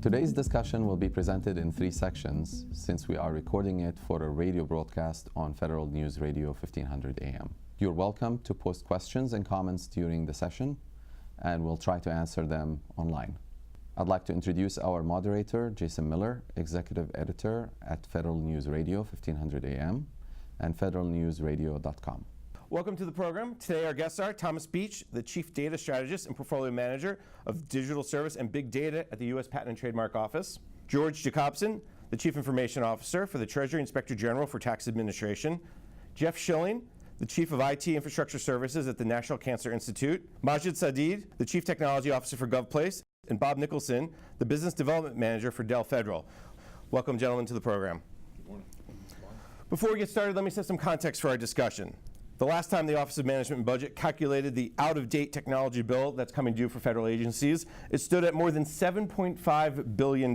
Today's discussion will be presented in 3 sections since we are recording it for a radio broadcast on Federal News Radio 1500 AM. You're welcome to post questions and comments during the session, and we'll try to answer them online. I'd like to introduce our moderator, Jason Miller, Executive Editor at Federal News Radio 1500 AM and federalnewsradio.com. Welcome to the program. Today our guests are Thomas Beach, the Chief Data Strategist and Portfolio Manager of Digital Service and Big Data at the U.S. Patent and Trademark Office. George Jacobson, the Chief Information Officer for the Treasury Inspector General for Tax Administration. Jeff Schilling, the Chief of IT Infrastructure Services at the National Cancer Institute. Majid Sadid, the Chief Technology Officer for GovPlace. And Bob Nicholson, the Business Development Manager for Dell Federal. Welcome, gentlemen, to the program. Good morning. Before we get started, let me set some context for our discussion. The last time the Office of Management and Budget calculated the out-of-date technology bill that's coming due for federal agencies, it stood at more than $7.5 billion.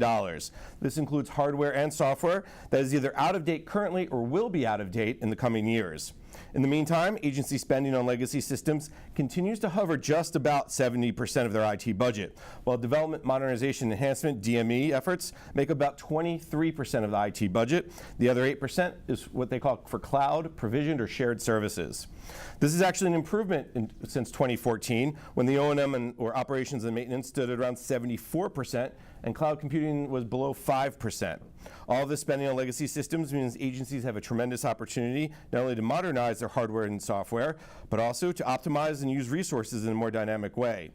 This includes hardware and software that is either out of date currently or will be out of date in the coming years. In the meantime, agency spending on legacy systems continues to hover just about 70% of their IT budget, while development, modernization, enhancement, DME efforts make about 23% of the IT budget. The other 8% is what they call for cloud, provisioned, or shared services. This is actually an improvement since 2014, when the O&M or operations and maintenance stood at around 74%, and cloud computing was below 5%. All of this spending on legacy systems means agencies have a tremendous opportunity not only to modernize their hardware and software, but also to optimize and use resources in a more dynamic way.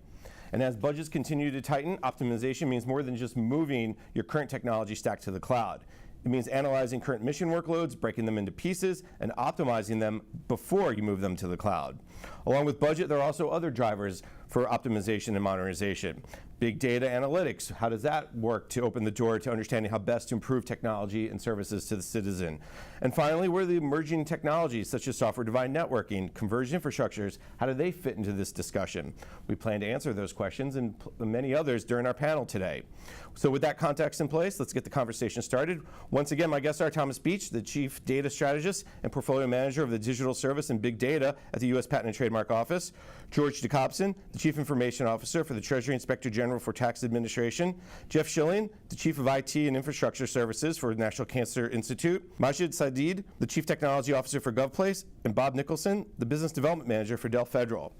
And as budgets continue to tighten, optimization means more than just moving your current technology stack to the cloud. It means analyzing current mission workloads, breaking them into pieces, and optimizing them before you move them to the cloud. Along with budget, there are also other drivers for optimization and modernization. Big data analytics, how does that work to open the door to understanding how best to improve technology and services to the citizen? And finally, where are the emerging technologies such as software-defined networking, converged infrastructures, how do they fit into this discussion? We plan to answer those questions and many others during our panel today. So with that context in place, let's get the conversation started. Once again, my guests are Thomas Beach, the Chief Data Strategist and Portfolio Manager of the Digital Service and Big Data at the U.S. Patent and Trademark Office. George Jacobson, the Chief Information Officer for the Treasury Inspector General for Tax Administration. Jeff Schilling, the Chief of IT and Infrastructure Services for the National Cancer Institute. Majid Sadid, the Chief Technology Officer for GovPlace. And Bob Nicholson, the Business Development Manager for Dell Federal.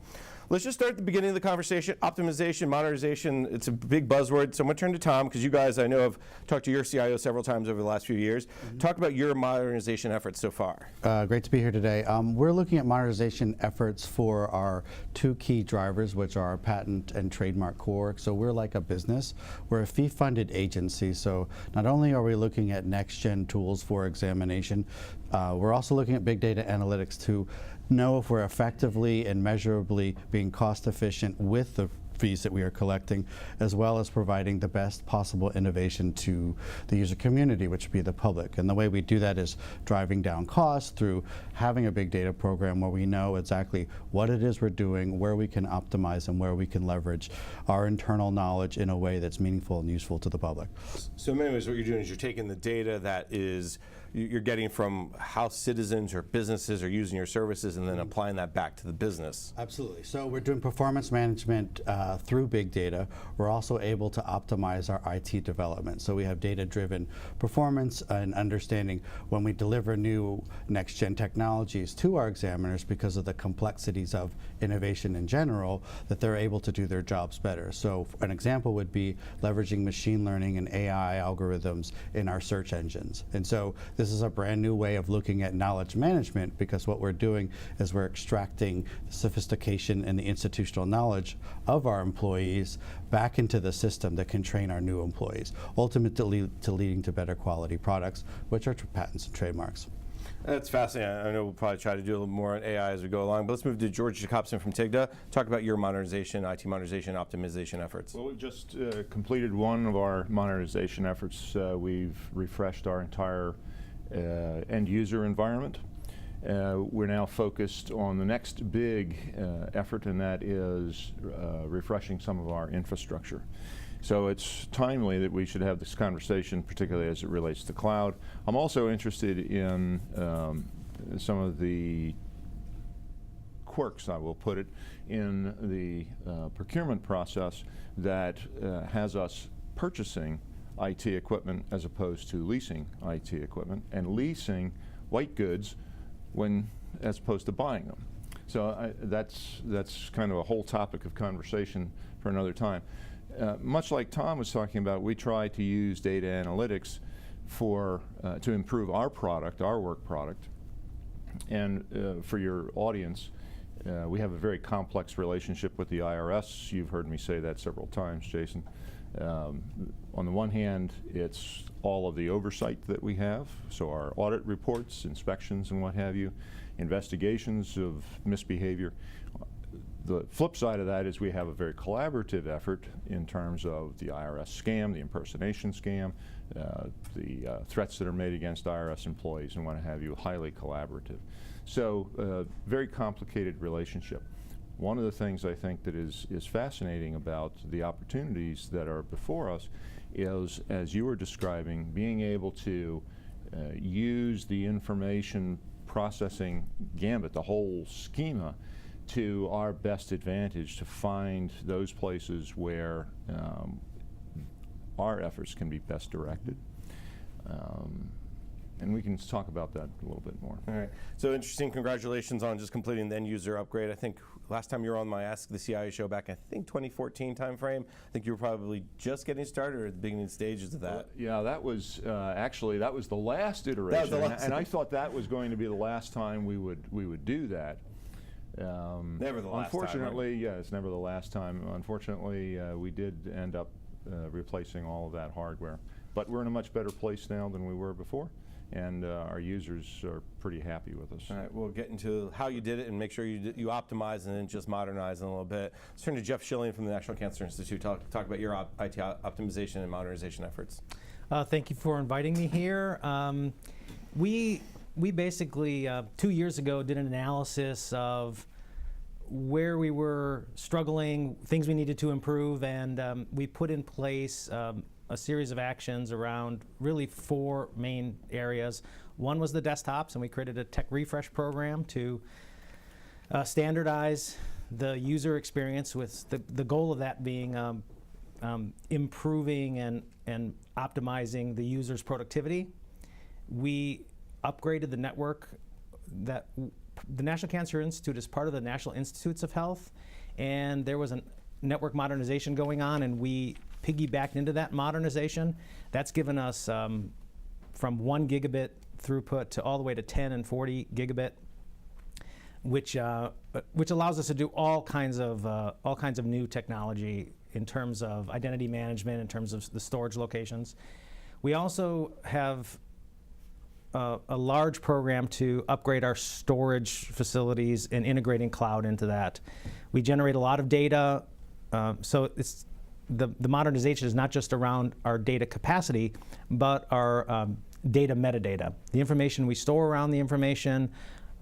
Let's just start at the beginning of the conversation. Optimization, modernization, it's a big buzzword. So I'm going to turn to Tom, because you guys, I know, have talked to your CIO several times over the last few years. Talk about your modernization efforts so far. Great to be here today. We're looking at modernization efforts for our 2 key drivers, which are our patent and trademark core. So we're like a business. We're a fee-funded agency. So not only are we looking at next-gen tools for examination, we're also looking at big data analytics to know if we're effectively and measurably being cost efficient with the fees that we are collecting, as well as providing the best possible innovation to the user community, which would be the public. And the way we do that is driving down costs through having a big data program where we know exactly what it is we're doing, where we can optimize, and where we can leverage our internal knowledge in a way that's meaningful and useful to the public. So in many ways, what you're doing is you're taking the data that you're getting from how citizens or businesses are using your services and then applying that back to the business. Absolutely. So we're doing performance management through big data. We're also able to optimize our IT development. So we have data-driven performance and understanding when we deliver new next-gen technologies to our examiners, because of the complexities of innovation in general, that they're able to do their jobs better. So an example would be leveraging machine learning and AI algorithms in our search engines. And so this is a brand new way of looking at knowledge management, because what we're doing is we're extracting the sophistication and the institutional knowledge of our employees back into the system that can train our new employees, ultimately leading to better quality products, which are patents and trademarks. That's fascinating. I know we'll probably try to do a little more on AI as we go along, but let's move to George Jacobson from TIGDA. Talk about your modernization, IT modernization, optimization efforts. Well, we've just completed one of our modernization efforts. We've refreshed our entire end user environment. We're now focused on the next big effort, and that is refreshing some of our infrastructure. So it's timely that we should have this conversation, particularly as it relates to cloud. I'm also interested in some of the quirks, I will put it, in the procurement process that has us purchasing IT equipment as opposed to leasing IT equipment, and leasing white goods as opposed to buying them. So that's kind of a whole topic of conversation for another time. Much like Tom was talking about, we try to use data analytics to improve our product, our work product. And for your audience, we have a very complex relationship with the IRS. You've heard me say that several times, Jason. On the one hand, it's all of the oversight that we have, so our audit reports, inspections, and what have you, investigations of misbehavior. The flip side of that is we have a very collaborative effort in terms of the IRS scam, the impersonation scam, the threats that are made against IRS employees and what have you, highly collaborative. So very complicated relationship. One of the things I think that is fascinating about the opportunities that are before us is, as you were describing, being able to use the information processing gambit, the whole schema, to our best advantage to find those places where our efforts can be best directed. And we can talk about that a little bit more. All right. So interesting. Congratulations on just completing the end user upgrade. I think last time you were on my Ask the CIO show back, I think 2014 timeframe. I think you were probably just getting started or at the beginning stages of that. Yeah, that was actually that was the last iteration. That was the last and I thought that was going to be the last time we would do that. Never the last unfortunately, time, right? Yeah, it's never the last time. Unfortunately, we did end up replacing all of that hardware. But we're in a much better place now than we were before, and our users are pretty happy with us. All right, we'll get into how you did it and make sure you optimize and then just modernize in a little bit. Let's turn to Jeff Schilling from the National Cancer Institute. Talk about your IT optimization and modernization efforts. Thank you for inviting me here. We basically 2 years ago did an analysis of where we were struggling, things we needed to improve, and we put in place a series of actions around really 4 main areas. One was the desktops, and we created a tech refresh program to standardize the user experience, with the goal of that being improving and optimizing the user's productivity. We upgraded the network. That the National Cancer Institute is part of the National Institutes of Health, and there was a network modernization going on, and we piggybacked into that modernization. That's given us from 1 gigabit throughput to all the way to 10 and 40 gigabit, which allows us to do all kinds of new technology in terms of identity management, in terms of the storage locations. We also have a large program to upgrade our storage facilities and integrating cloud into that. We generate a lot of data, so it's the modernization is not just around our data capacity, but our data metadata. The information we store around the information,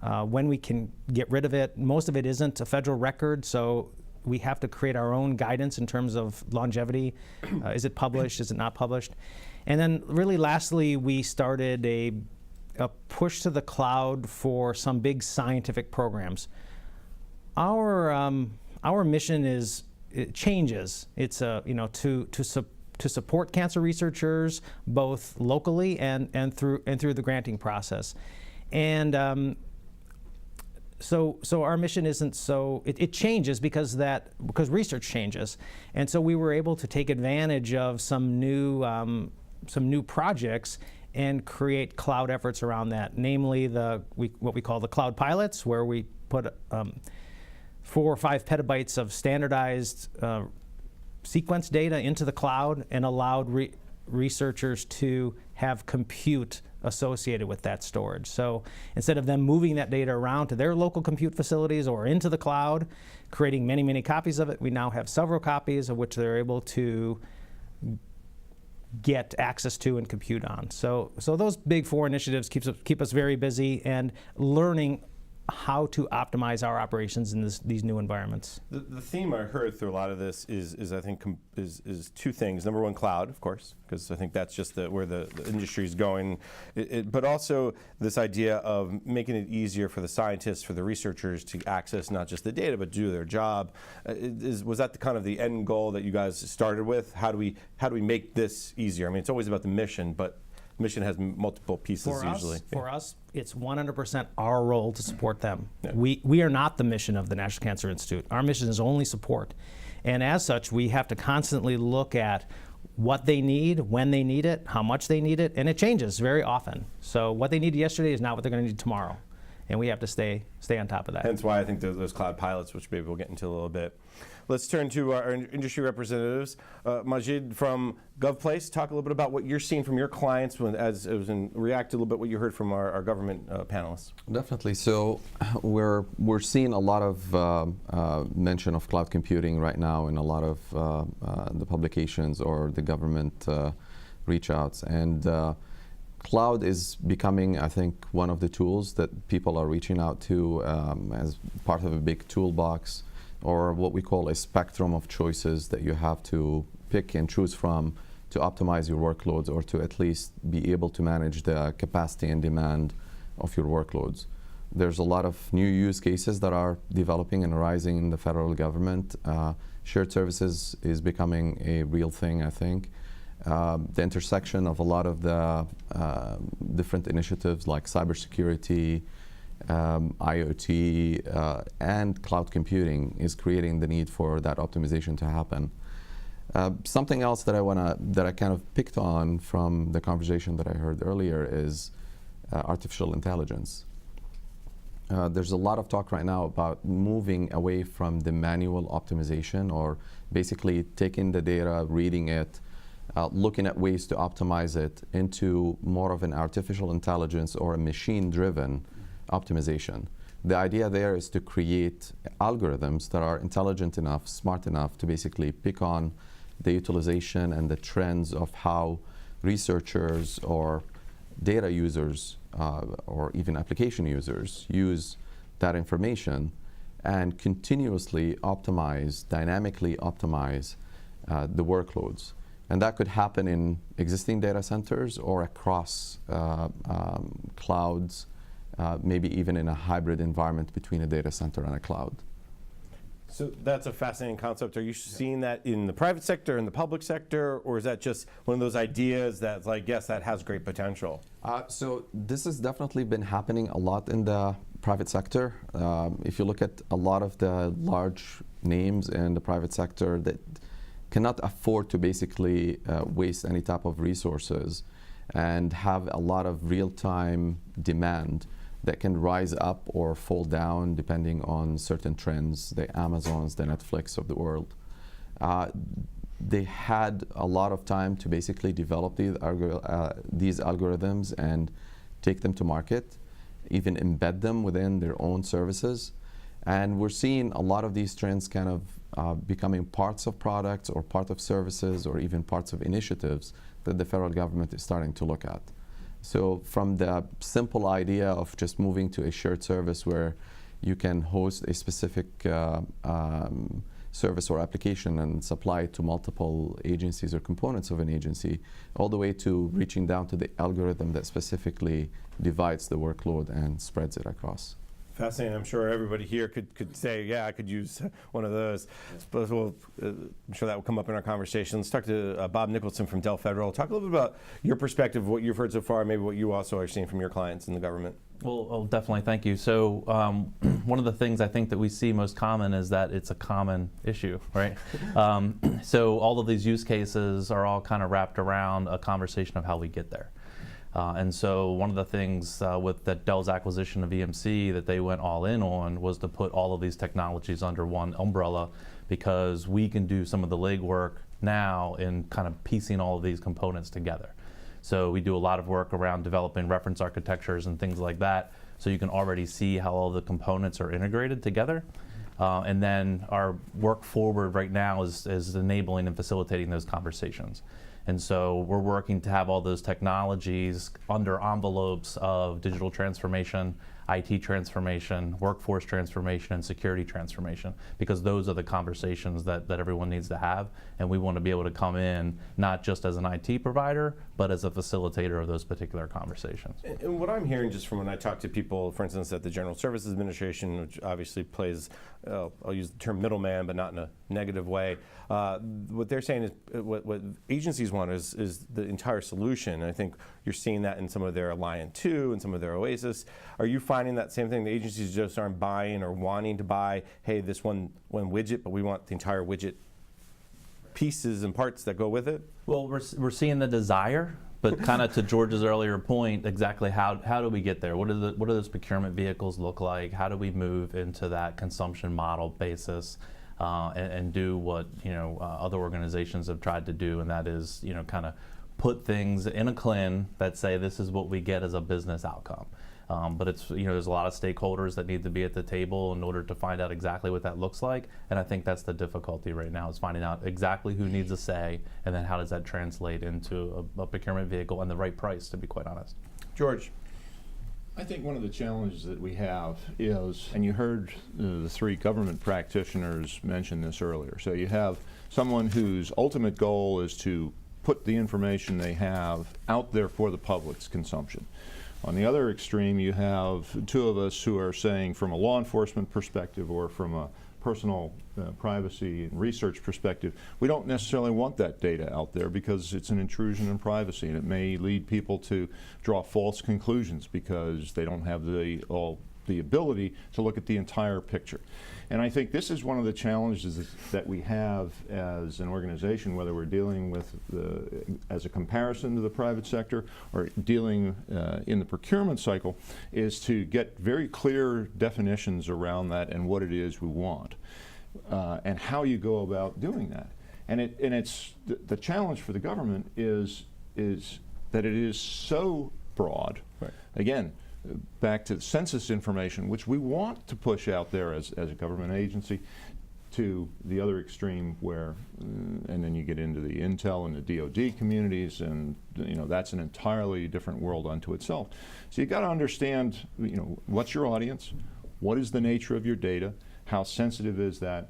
when we can get rid of it. Most of it isn't a federal record, so we have to create our own guidance in terms of longevity. Is it published? Is it not published? And then really lastly, we started a push to the cloud for some big scientific programs. Our mission it changes. It's to support cancer researchers both locally and through the granting process, and so our mission isn't so it changes because research changes, and so we were able to take advantage of some new projects and create cloud efforts around that, namely what we call the cloud pilots, where we put 4 or 5 petabytes of standardized sequence data into the cloud and allowed researchers to have compute associated with that storage. So instead of them moving that data around to their local compute facilities or into the cloud, creating many, many copies of it, we now have several copies of which they're able to get access to and compute on. So those big 4 initiatives keep us very busy and learning how to optimize our operations in these new environments. The theme I heard through a lot of this is I think is two things. Number one, cloud, of course, because I think that's just where the industry is going. But also this idea of making it easier for the scientists, for the researchers to access not just the data, but do their job. Was that the kind of the end goal that you guys started with? How do we make this easier? I mean, it's always about the mission, but mission has multiple pieces usually. For us, it's 100% our role to support them. Yeah. We are not the mission of the National Cancer Institute. Our mission is only support. And as such, we have to constantly look at what they need, when they need it, how much they need it, and it changes very often. So what they needed yesterday is not what they're going to need tomorrow. And we have to stay on top of that. Hence why I think those cloud pilots, which maybe we'll get into a little bit. Let's turn to our industry representatives. Majid from GovPlace, talk a little bit about what you're seeing from your clients react to a little bit what you heard from our government panelists. Definitely. So we're seeing a lot of mention of cloud computing right now in a lot of the publications or the government reach outs. And cloud is becoming, I think, one of the tools that people are reaching out to as part of a big toolbox, or what we call a spectrum of choices that you have to pick and choose from to optimize your workloads, or to at least be able to manage the capacity and demand of your workloads. There's a lot of new use cases that are developing and arising in the federal government. Shared services is becoming a real thing, I think. The intersection of a lot of the different initiatives like cybersecurity, IoT, and cloud computing is creating the need for that optimization to happen. Something else that I kind of picked on from the conversation that I heard earlier is artificial intelligence. There's a lot of talk right now about moving away from the manual optimization, or basically taking the data, reading it, looking at ways to optimize it, into more of an artificial intelligence or a machine-driven optimization. The idea there is to create algorithms that are intelligent enough, smart enough to basically pick on the utilization and the trends of how researchers or data users or even application users use that information, and continuously optimize, dynamically optimize the workloads. And that could happen in existing data centers or across clouds, maybe even in a hybrid environment between a data center and a cloud. So that's a fascinating concept. Are you seeing that in the private sector, in the public sector, or is that just one of those ideas that's like, yes, that has great potential? So this has definitely been happening a lot in the private sector. If you look at a lot of the large names in the private sector that cannot afford to basically waste any type of resources and have a lot of real-time demand that can rise up or fall down depending on certain trends, the Amazons, the Netflix of the world. They had a lot of time to basically develop these algorithms and take them to market, even embed them within their own services. And we're seeing a lot of these trends kind of becoming parts of products or part of services or even parts of initiatives that the federal government is starting to look at. So from the simple idea of just moving to a shared service where you can host a specific service or application and supply it to multiple agencies or components of an agency, all the way to reaching down to the algorithm that specifically divides the workload and spreads it across. Fascinating. I'm sure everybody here could say, yeah, I could use one of those. Suppose I'm sure that will come up in our conversation. Let's talk to Bob Nicholson from Dell Federal. Talk a little bit about your perspective, what you've heard so far, maybe what you also are seeing from your clients in the government. Well, definitely, thank you. So one of the things I think that we see most common is that it's a common issue, right? So all of these use cases are all kind of wrapped around a conversation of how we get there. And so one of the things with Dell's acquisition of EMC that they went all in on was to put all of these technologies under one umbrella, because we can do some of the legwork now in kind of piecing all of these components together. So we do a lot of work around developing reference architectures and things like that, so you can already see how all the components are integrated together. And then our work forward right now is enabling and facilitating those conversations. And so we're working to have all those technologies under envelopes of digital transformation, IT transformation, workforce transformation, and security transformation, because those are the conversations that everyone needs to have, and we want to be able to come in not just as an IT provider, but as a facilitator of those particular conversations. And what I'm hearing just from when I talk to people, for instance, at the General Services Administration, which obviously plays, I'll use the term middleman, but not in a negative way, what they're saying is what agencies want is the entire solution. And I think you're seeing that in some of their Alliant 2 and some of their Oasis. Are you finding that same thing? The agencies just aren't buying or wanting to buy, hey, this one widget, but we want the entire widget pieces and parts that go with it? Well, we're seeing the desire, but kind of to George's earlier point, exactly how do we get there? What do those procurement vehicles look like? How do we move into that consumption model basis and do what other organizations have tried to do, and that is kind of put things in a CLIN that say this is what we get as a business outcome. But it's there's a lot of stakeholders that need to be at the table in order to find out exactly what that looks like, and I think that's the difficulty right now, is finding out exactly who needs a say, and then how does that translate into a procurement vehicle and the right price, to be quite honest. George. I think one of the challenges that we have is, and you heard the three government practitioners mention this earlier, so you have someone whose ultimate goal is to put the information they have out there for the public's consumption. On the other extreme, you have two of us who are saying, from a law enforcement perspective or from a personal privacy and research perspective, we don't necessarily want that data out there because it's an intrusion in privacy, and it may lead people to draw false conclusions because they don't have the ability to look at the entire picture. And I think this is one of the challenges that we have as an organization, whether we're dealing with as a comparison to the private sector or dealing in the procurement cycle, is to get very clear definitions around that and what it is we want and how you go about doing that. And it's the challenge for the government is that it is so broad. Right. Again, back to the census information, which we want to push out there as a government agency, to the other extreme where, and then you get into the Intel and the DoD communities, and that's an entirely different world unto itself. So you got to understand, what's your audience, what is the nature of your data, how sensitive is that,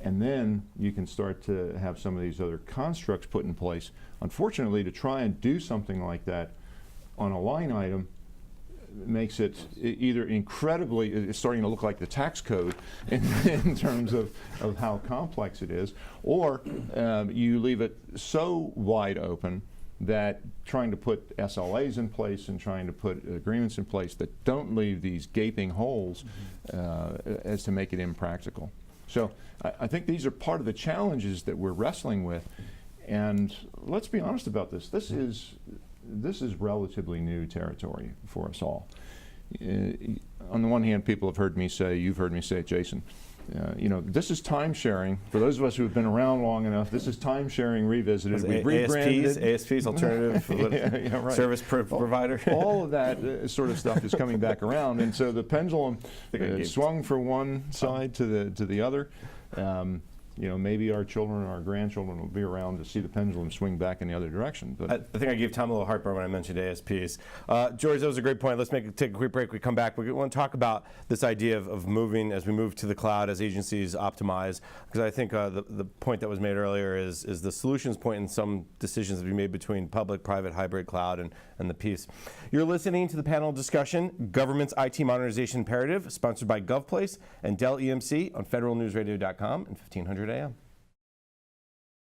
and then you can start to have some of these other constructs put in place. Unfortunately, to try and do something like that on a line item makes it either incredibly, it's starting to look like the tax code in terms of how complex it is, or you leave it so wide open that trying to put SLAs in place and trying to put agreements in place that don't leave these gaping holes as to make it impractical. So I think these are part of the challenges that we're wrestling with, and let's be honest about this. This is relatively new territory for us all. On the one hand, people have heard me say, you've heard me say it, Jason, this is time sharing. For those of us who have been around long enough, this is time sharing revisited. We've rebranded ASPs, alternative right. service provider. All of that sort of stuff is coming back around, and so the pendulum swung from one side to the other. Maybe our children or our grandchildren will be around to see the pendulum swing back in the other direction. But I think I gave Tom a little heartburn when I mentioned ASPs. George, that was a great point. Let's take a quick break. We come back. We want to talk about this idea of moving as we move to the cloud, as agencies optimize, because I think the point that was made earlier is the solutions point in some decisions to be made between public, private, hybrid, cloud, and the piece. You're listening to the panel discussion, Government's IT Modernization Imperative, sponsored by GovPlace and Dell EMC on federalnewsradio.com and 1500 AM.